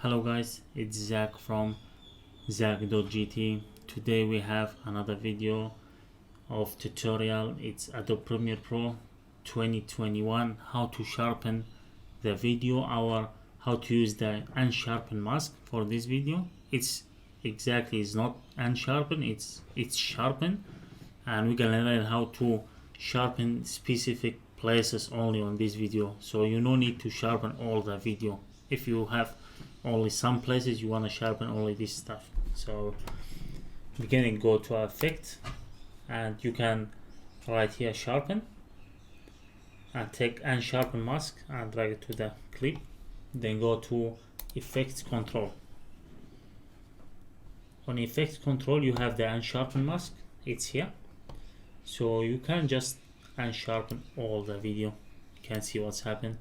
Hello guys, it's Zach from ZACK.G.T. Today we have another video of tutorial. It's Adobe Premiere Pro 2021, how to sharpen the video, or how to use the unsharpen mask. For this video, it's not unsharpen, it's sharpen, and we're gonna learn how to sharpen specific places only on this video. So you no need to sharpen all the video. If you have only some places you want to sharpen only this stuff. So we can go to effect, and you can right here sharpen, and take unsharpen mask and drag it to the clip. Then go to effects control. On effects control you have the unsharpen mask, it's here. So you can just unsharpen all the video. You can see what's happened.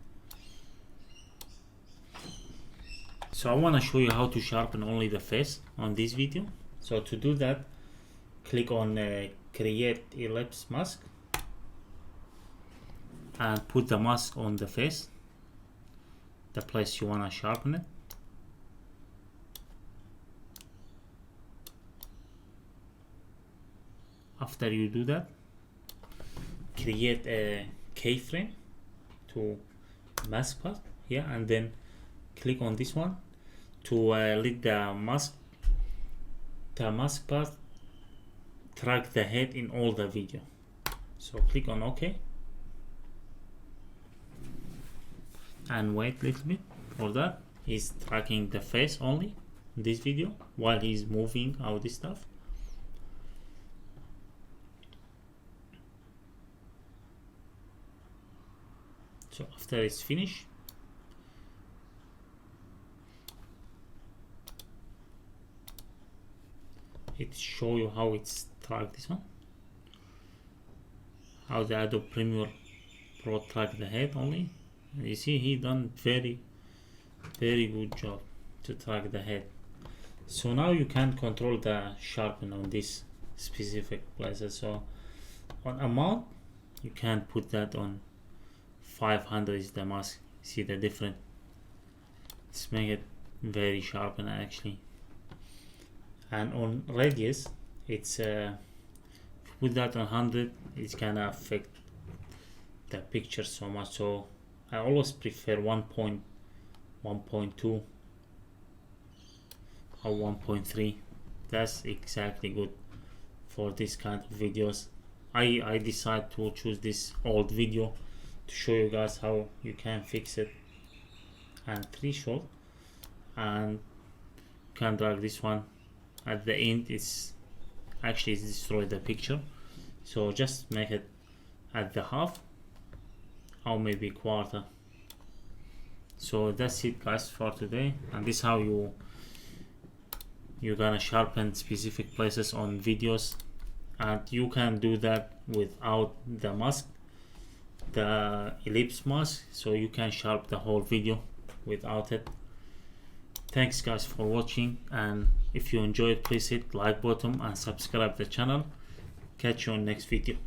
So I want to show you how to sharpen only the face on this video. So to do that, click on create ellipse mask and put the mask on the face, the place you want to sharpen it. After you do that, create a keyframe to mask part here, and then click on this one to let the mask part track the head in all the video. So click on OK and wait a little bit for that. He's tracking the face only in this video while he's moving all this stuff. So after it's finished, it show you how it's tracked this one, how the Adobe Premiere Pro track the head only. And you see he done very good job to track the head. So now you can control the sharpen on this specific places. So on amount you can put that on 500 is the mask. See the difference? Let's make it very sharpen actually. And on radius, it's put that on 100, it's gonna affect the picture so much. So I always prefer 1.2 or 1.3. That's exactly good for this kind of videos. I decide to choose this old video to show you guys how you can fix it. And threshold, and you can drag this one. At the end it's destroyed the picture, so just make it at the half or maybe quarter. So that's it guys for today, and this is how you're gonna sharpen specific places on videos. And you can do that without the mask, the ellipse mask, so you can sharpen the whole video without it. Thanks guys for watching, and if you enjoyed, please hit like button and subscribe the channel. Catch you on next video.